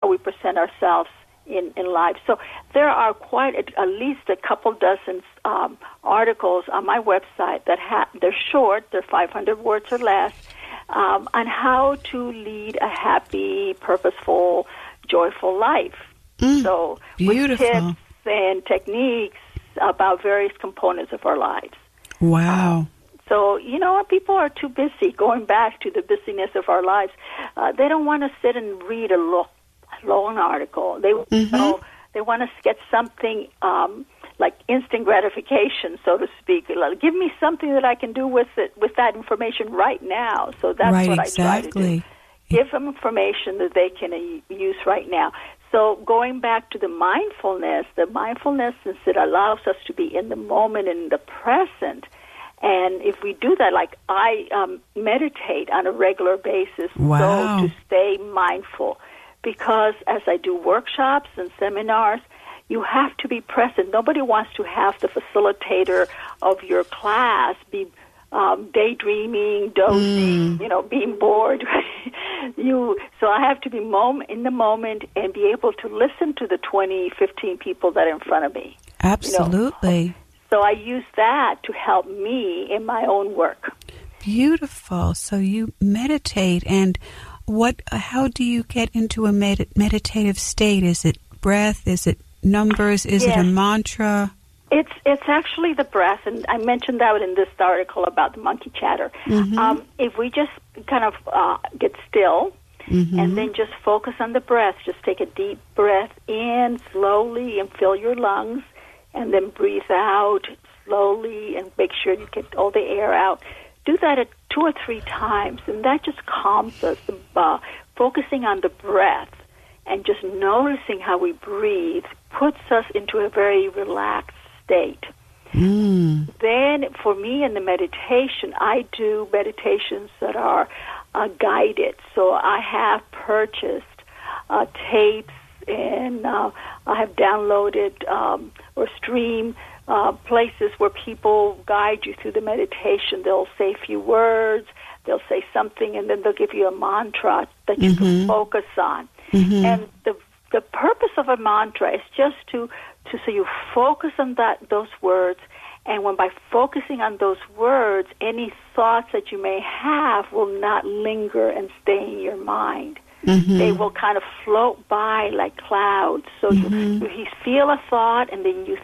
we present ourselves in life. So there are quite at least a couple dozen articles on my website that they're short, they're 500 words or less, on how to lead a happy, purposeful, joyful life. So beautiful. With tips and techniques about various components of our lives. Wow. So, people are too busy, going back to the busyness of our lives. They don't want to sit and read a long article. They they want to get something like instant gratification, so to speak. Like, give me something that I can do with that information right now. So that's what I try to do. Give them information that they can use right now. So going back to the mindfulness, since it allows us to be in the moment, in the present, and if we do that, like I meditate on a regular basis, so to stay mindful, because as I do workshops and seminars, you have to be present. Nobody wants to have the facilitator of your class be daydreaming, dozing, being bored. So I have to be in the moment and be able to listen to the 20, 15 people that are in front of me. Absolutely. So I use that to help me in my own work. Beautiful. So you meditate, and how do you get into a meditative state? Is it breath? Is it numbers? Is it a mantra? It's actually the breath, and I mentioned that in this article about the monkey chatter. If we just kind of get still and then just focus on the breath, just take a deep breath in slowly and fill your lungs, and then breathe out slowly and make sure you get all the air out. Do that 2 or 3 times, and that just calms us. Focusing on the breath and just noticing how we breathe puts us into a very relaxed state. Then for me in the meditation, I do meditations that are guided. So I have purchased tapes, and I have downloaded or streamed places where people guide you through the meditation. They'll say a few words, they'll say something, and then they'll give you a mantra that you can focus on. And the purpose of a mantra is just so you focus on those words, and by focusing on those words, any thoughts that you may have will not linger and stay in your mind. They will kind of float by like clouds. So you feel a thought, and then you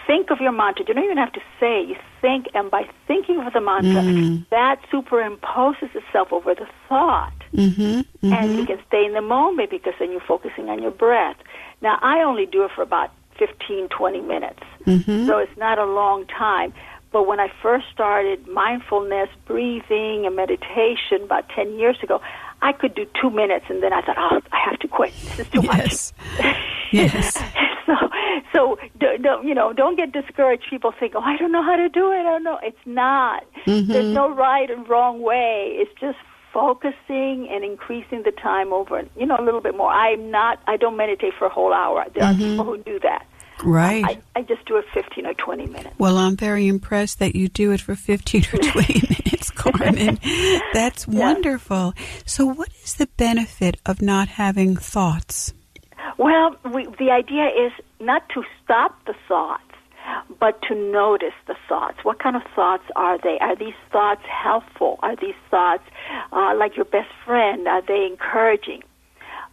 think of your mantra. You don't even have to say. You think, and by thinking of the mantra, that superimposes itself over the thought. And you can stay in the moment because then you're focusing on your breath. Now, I only do it for about 15, 20 minutes. So it's not a long time. But when I first started mindfulness, breathing, and meditation about 10 years ago, I could do 2 minutes, and then I thought, I have to quit. This is too much. Yes. So don't get discouraged. People think, I don't know how to do it. I don't know. It's not. There's no right and wrong way. It's just focusing and increasing the time over, a little bit more. I don't meditate for a whole hour. There are people who do that. Right. I just do it 15 or 20 minutes. Well, I'm very impressed that you do it for 15 or 20 minutes, Carmen. That's wonderful. So what is the benefit of not having thoughts? Well, the idea is not to stop the thoughts, but to notice the thoughts. What kind of thoughts are they? Are these thoughts helpful? Are these thoughts like your best friend? Are they encouraging?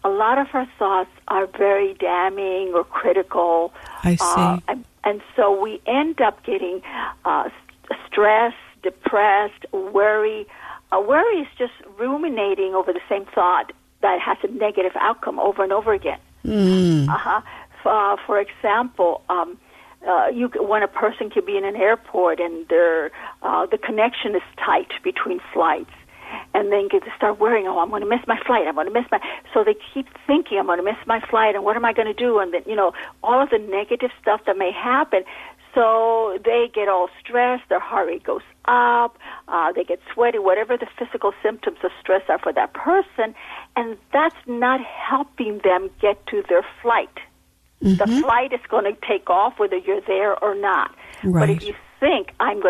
A lot of our thoughts are very damning or critical. I see. And so we end up getting stressed, depressed, worry. Worry is just ruminating over the same thought that has a negative outcome over and over again. For example, when a person could be in an airport and the connection is tight between flights, and then they start worrying, I'm going to miss my flight, so they keep thinking, I'm going to miss my flight, and what am I going to do? And then, all of the negative stuff that may happen. So they get all stressed, their heart rate goes up, they get sweaty, whatever the physical symptoms of stress are for that person, and that's not helping them get to their flight. The flight is going to take off whether you're there or not. Right. But if you think, I'm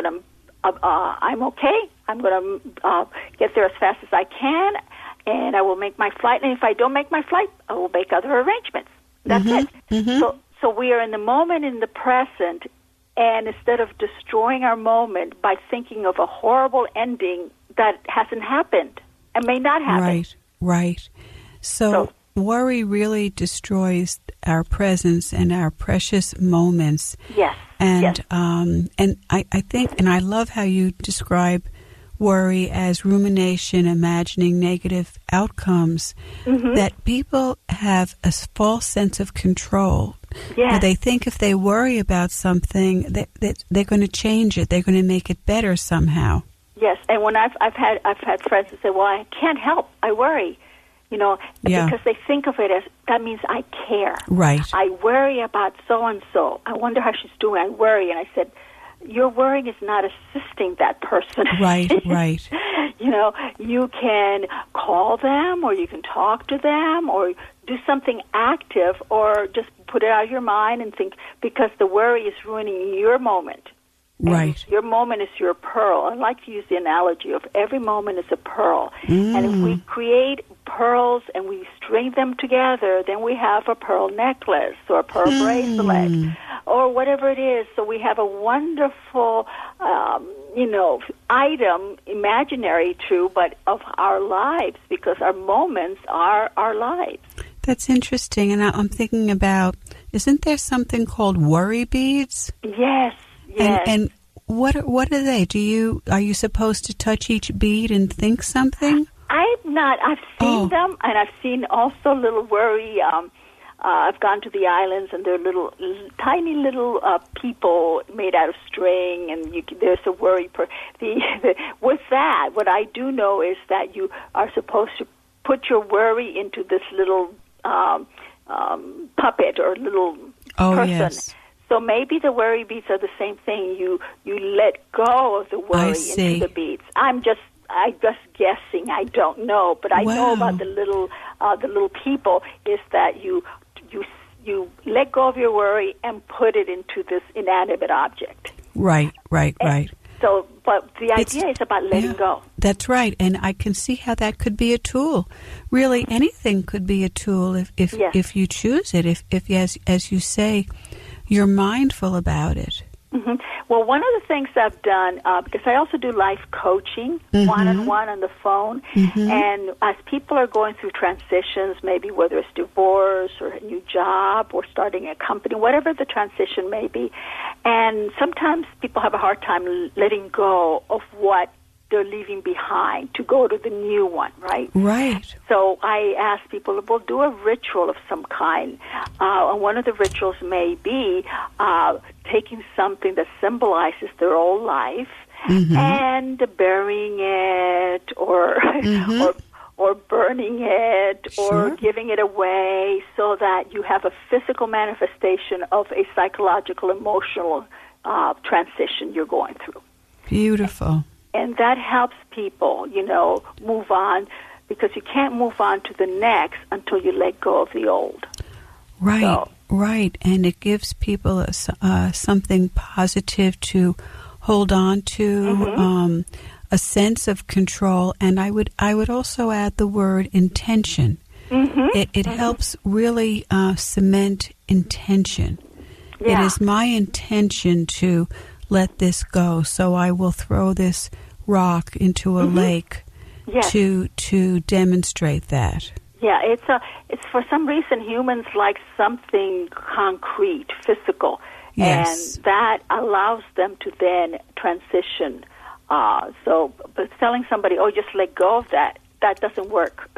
okay, I'm going to get there as fast as I can, and I will make my flight. And if I don't make my flight, I will make other arrangements. That's it. So we are in the moment, in the present, and instead of destroying our moment by thinking of a horrible ending that hasn't happened and may not happen. Right. So worry really destroys our presence and our precious moments. Yes. And I think, and I love how you describe worry as rumination, imagining negative outcomes, that people have a false sense of control. Where they think if they worry about something, that they're going to change it, they're going to make it better somehow. Yes, and when I've had friends that say, "Well, I can't help, I worry," because they think of it as that means I care. Right. I worry about so and so. I wonder how she's doing. I worry, and I said, your worrying is not assisting that person. Right. You can call them, or you can talk to them, or do something active, or just put it out of your mind and think, because the worry is ruining your moment. Right. Your moment is your pearl. I like to use the analogy of every moment is a pearl. And if we create pearls and we string them together, then we have a pearl necklace or a pearl bracelet or whatever it is. So we have a wonderful, item, imaginary too, but of our lives, because our moments are our lives. That's interesting. And I'm thinking about, isn't there something called worry beads? Yes. Yes. And what are they? Are you supposed to touch each bead and think something? I've not. I've seen them, and I've seen also little worry. I've gone to the islands, and they're tiny little people made out of string, and there's a worry. With that, what I do know is that you are supposed to put your worry into this little puppet or little person. Yes. So maybe the worry beads are the same thing. You let go of the worry into the beads. I'm just guessing. I don't know, but I know about the little people is that you let go of your worry and put it into this inanimate object. Right. So, but the idea is about letting go. That's right, and I can see how that could be a tool. Really, anything could be a tool if you choose it. If as you say, you're mindful about it. Mm-hmm. Well, one of the things I've done, because I also do life coaching, one-on-one on the phone, and as people are going through transitions, maybe whether it's divorce or a new job or starting a company, whatever the transition may be, and sometimes people have a hard time letting go of what they're leaving behind to go to the new one, right? Right. So I ask people, well, do a ritual of some kind. And one of the rituals may be taking something that symbolizes their old life and burying it or burning it or giving it away so that you have a physical manifestation of a psychological, emotional transition you're going through. Beautiful. And that helps people, move on, because you can't move on to the next until you let go of the old. Right, right. And it gives people something positive to hold on to, a sense of control. And I would also add the word intention. It helps really cement intention. Yeah. It is my intention to let this go, so I will throw this rock into a lake to demonstrate that. Yeah, it's for some reason humans like something concrete, physical, and that allows them to then transition. But telling somebody, just let go of that doesn't work.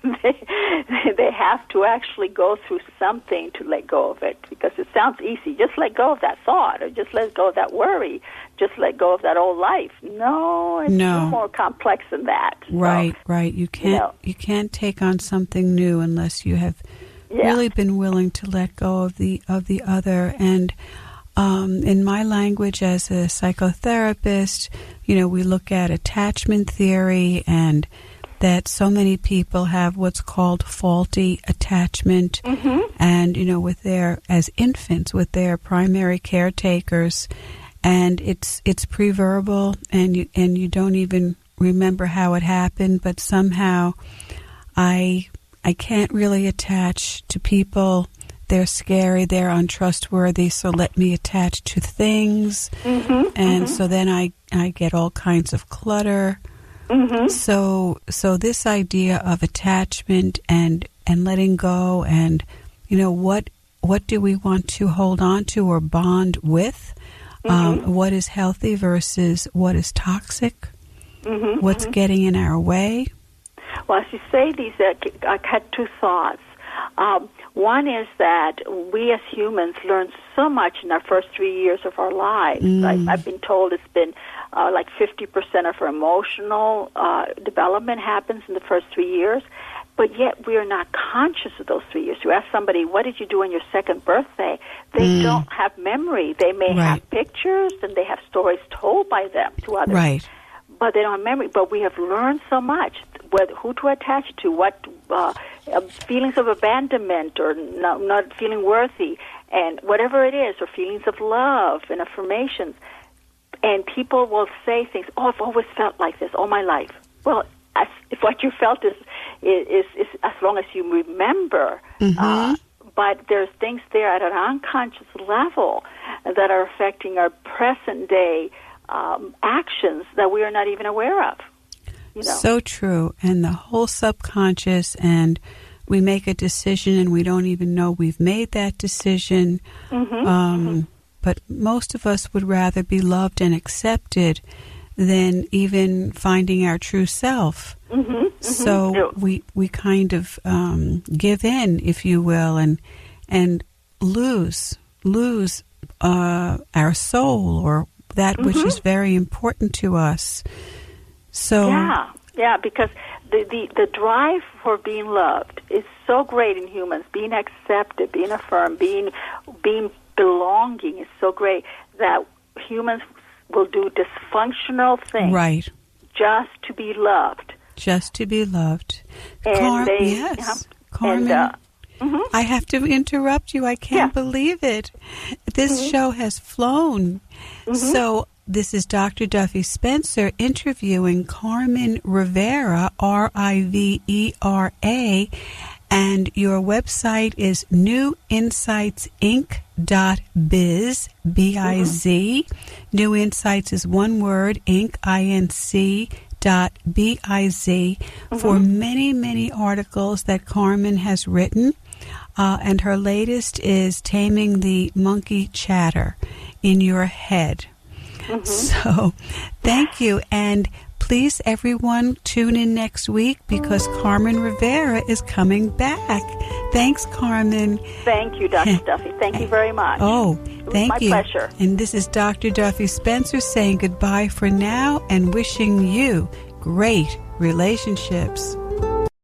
They have to actually go through something to let go of it, because it sounds easy. Just let go of that thought, or just let go of that worry, just let go of that old life. No, it's more complex than that. Right. You can't take on something new unless you have really been willing to let go of the other. And in my language as a psychotherapist, we look at attachment theory, and that so many people have what's called faulty attachment, and as infants with their primary caretakers, and it's pre-verbal, and you don't even remember how it happened, but somehow I can't really attach to people. They're scary, they're untrustworthy, so let me attach to things. And so then I get all kinds of clutter. So this idea of attachment and letting go, and what do we want to hold on to or bond with? What is healthy versus what is toxic? What's getting in our way? Well, as you say these, I had two thoughts. One is that we as humans learn so much in our first 3 years of our lives. I've been told it's been like 50% of our emotional development happens in the first 3 years, but yet we are not conscious of those 3 years. You ask somebody, what did you do on your second birthday? They don't have memory. They may have pictures and they have stories told by them to others. Right. But they don't have memory. But we have learned so much, who to attach to, what feelings of abandonment or not feeling worthy, and whatever it is, or feelings of love and affirmations. And people will say things, I've always felt like this all my life. Well, if what you felt is as long as you remember. But there's things there at an unconscious level that are affecting our present day actions that we are not even aware of. So true. And the whole subconscious, and we make a decision and we don't even know we've made that decision. But most of us would rather be loved and accepted than even finding our true self. So we kind of give in, if you will, and lose our soul, or that which is very important to us. So yeah, because the drive for being loved is so great in humans. Being accepted, being affirmed, being belonging is so great that humans will do dysfunctional things just to be loved. Just to be loved. And Carmen, I have to interrupt you. I can't believe it. This show has flown. So this is Dr. Duffy Spencer interviewing Carmen Rivera, Rivera, and your website is newinsightsinc.biz, B-I-Z. New Insights is one word, Inc., I-N-C.B-I-Z, for many, many articles that Carmen has written. And her latest is Taming the Monkey Chatter in Your Head. So thank you. And please, everyone, tune in next week because Carmen Rivera is coming back. Thanks, Carmen. Thank you, Dr. Duffy. Thank you very much. Oh, thank you. My pleasure. And this is Dr. Duffy Spencer saying goodbye for now and wishing you great relationships.